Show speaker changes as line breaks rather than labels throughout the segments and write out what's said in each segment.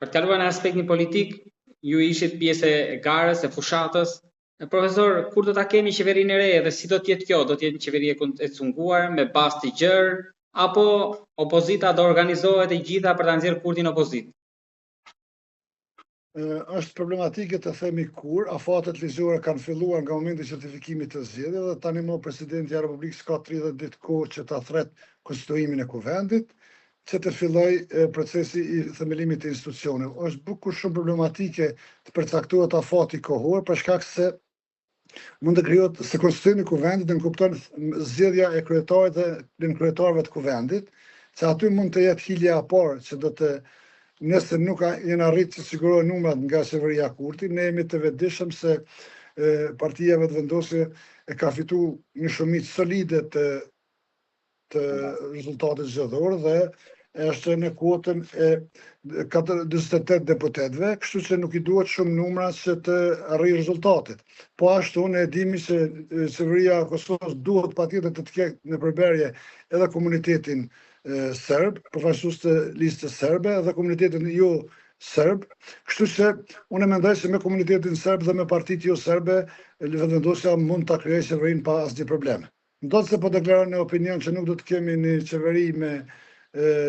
Për të kaluar në aspektin politik, ju ishit pjesë e garës, e fushatës. Profesor, kur do ta kemi qeverinë e re dhe si do të jetë kjo? Do të jetë një qeveri e cunguar me bazë të gjerë apo opozita do organizohet e gjitha për ta nxjerrë kurtin opozit?
Është problematike të themi kur, afatet ligjore kanë filluar nga momenti i certifikimit të zgjedhjeve dhe tani më presidenti i Republikës ka 30 ditë kohë që ta thret konstituimin e kuvendit, që të filloj procesi i themelimit të institucioneve. Është bukur shumë problematike të përcaktohet afati kohor për shkak se mund të krijohet se konstituimi i kuvendit në kupton zgjedhja e kryetarit dhe kryetarëve të kuvendit, që aty mund të jetë hilja e parë që do të nëse nuk jenë arritë që sigurohen numrat nga qeveria Kurti, ne jemi të vetëdijshëm se partia Vetëvendosje e ka fituar një shumicë solide të rezultatit zgjedhor dhe është në kuotën e 48 deputetëve, kështu që nuk i duhet shumë numra që të arrijë rezultatit. Po ashtu ne e dimi se qeveria e Kosovës duhet patjetër të ketë në përberje edhe komunitetin serb, përfaqësues të listës serbe dhe komunitetin jo serb, kështu që unë mendoj se me komunitetin serb dhe me partitë jo serbe, Vetëvendosja mund ta krijojë qeverinë pa asgjë probleme. Ndonëse se po deklaron në opinion që nuk do të kemi një qeveri me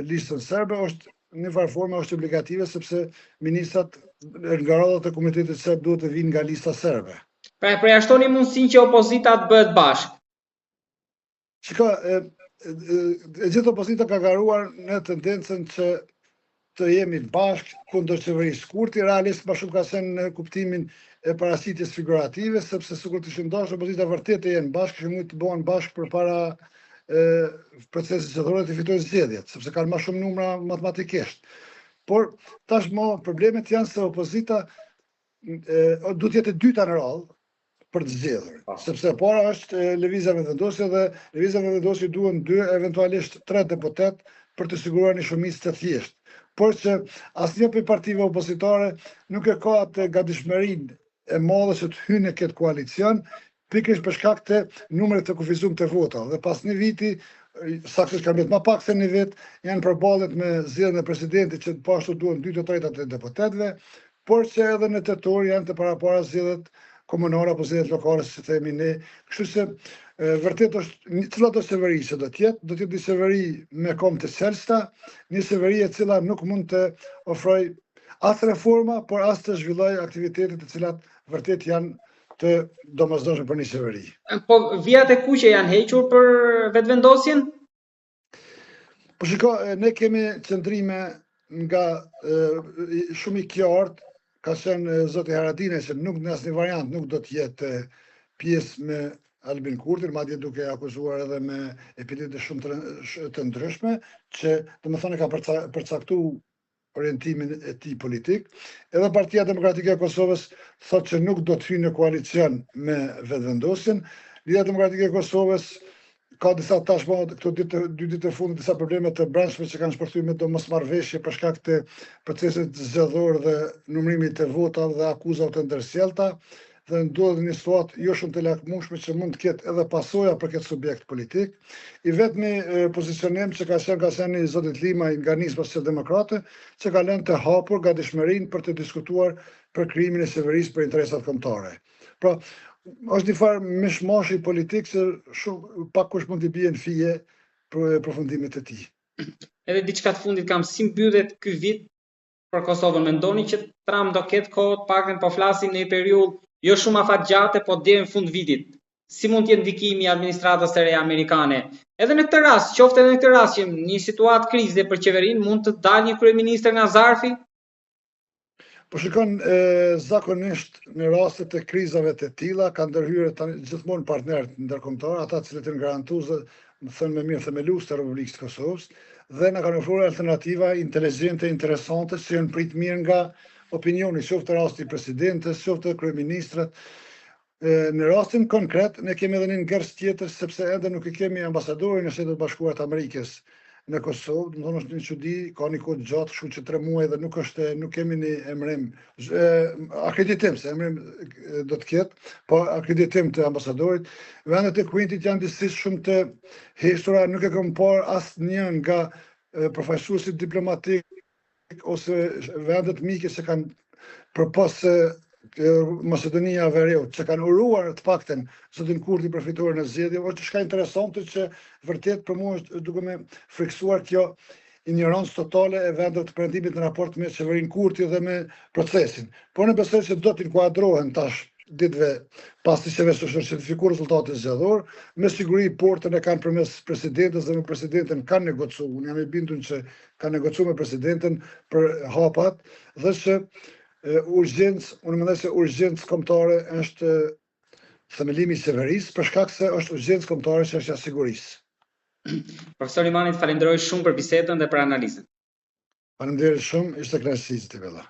listën serbe, është në farë forme është obligative sepse ministrat nga radhat e komunitetit serb duhet të vinë nga lista serbe.
Pra e përjashtoni mundësinë që opozita të bëhet bashkë.
Shiko, e gjithë opozita ka garuar në tendencën që të jemi bashkë kundër qeverisë. Kurti realisht më shumë ka qenë në kuptimin e paraqitjes figurative, sepse sikur të ishin dashur opozita vërtet të jenë bashkë, që mund të bëhen bashkë përpara procesit zgjedhor të fitojnë zgjedhjet, sepse kanë më shumë numra matematikisht. Por tashmë problemet janë se opozita duhet të jetë e dyta në radhë për të zgjedhur, sepse para është Lëvizja Vetëvendosje dhe Lëvizja Vetëvendosje duhen 2 eventualisht 3 deputet për të siguruar një shumicë të thjeshtë. Por që asnjë prej partive opozitare nuk e ka atë gatishmërinë e madhe që të hyjë në këtë koalicion, pikërisht për shkak të numrit të kufizuar të votave. Dhe pas një viti, saktësisht ka mbet më pak se një vit, janë përballet me zgjedhjen e presidentit që po ashtu duhen 2/3 të deputetëve, por që edhe në tetor janë të parapara zgjedhjet komunale apo zgjedhjet lokale, si themi ne. Kështu se vërtet është cila do qeveri që do të jetë një qeveri me kom të çelësta, një qeveri e cila nuk mund të ofrojë as reforma, por as të zhvillojë aktivitetet të cilat vërtet janë të domosdoshme për një qeveri.
Po vijat e kuqe janë hequr për Vetëvendosjen?
Po shiko, ne kemi qëndrime nga shumë i qartë, ka qenë zoti Haradinaj që nuk në asnjë variant nuk do të jetë pjesë me Albin Kurtin, madje duke akuzuar edhe me epitete shumë të ndryshme, që domethënë ka përcaktuar orientimin e tij politik. Edhe Partia Demokratike e Kosovës thotë që nuk do të hyjë në koalicion me Vetëvendosjen. Lidhja Demokratike e Kosovës ka disa tashmë këto 2 ditë të fundit disa probleme të brendshme që kanë shpërthyer me domosmarrëveshje për shkak të procesit zgjedhor dhe numërimit të votave dhe akuzave të ndërsjellta, dhe ndodhet një situatë jo shumë të lakmueshme që mund të ketë edhe pasoja për këtë subjekt politik. I vetmi pozicionim që ka qenë i zotit Lima nga nisma socialdemokrate, që ka lënë të hapur gatishmërinë për të diskutuar për krijimin e qeverisë për interesat kombëtare. Pra, është një farë mishmashi politik që shumë pak kush mund të bie në fije për përfundimet e tij.
Edhe diçka të fundit kam, si mbyllet ky vit për Kosovën? Mendoni që Trump do ketë kohë të paktën, po flasim në një periudhë jo shumë afatgjate, po deri në fund vitit? Si mund të jetë ndikimi i administratës së re amerikane? Edhe në këtë rast, qoftë edhe në këtë rast që një situatë krize për qeverinë, mund të dalë një kryeministër nga zarfi?
Po shikon, zakonisht në rastet e krizave të tilla kanë ndërhyrë gjithmonë partnerët ndërkombëtar, ata që janë garantues, më thënë me mirë, themelues të Republikës së Kosovës, dhe na kanë ofruar alternativa inteligjente, interesante, që janë prit mirë nga opinioni, qoftë rasti i presidentes, qoftë kryeministrat. Në rastin konkret, ne kemi edhe një ngërës tjetër, sepse ende nuk e kemi ambasadorin e Shtetet Bashkuara të Amerikës në Kosovë, do të thonë është një çudi, ka një kohë gjatë, kështu që 3 muaj dhe nuk kemi një emrim, akreditim, se emrim do të ketë, po akreditim të ambasadorit. Vendet e Kuwaitit janë disi shumë të hequra, nuk e kam parë asnjë nga përfaqësuesit diplomatik ose vendet mike që kanë përpos Macedonia e Veriut, që kanë uruar të pakten zotin Kurti për fituar në zgjedhje, është shka interesante që vërtet për mua është duke me friksuar kjo ignorancë totale e vendeve të perëndimit në raport me qeverinë Kurti dhe me procesin. Por në besoj se do të inkuadrohen tash ditëve pas të qeverisë të certifikuar rezultatet zgjedhor, me siguri portën e kanë përmes presidentës dhe me presidenten kanë negociuar. Unë jam i bindur që kanë negociuar me presidenten për hapat dhe që unë mendoj se urgjencë kombëtare është themelimi i qeverisë, për shkak se është urgjencë kombëtare çështja e sigurisë.
Profesor Imani, të falenderoj shumë për bisedën dhe për analizën.
Faleminderit shumë, ishte kënaqësi të vëlla.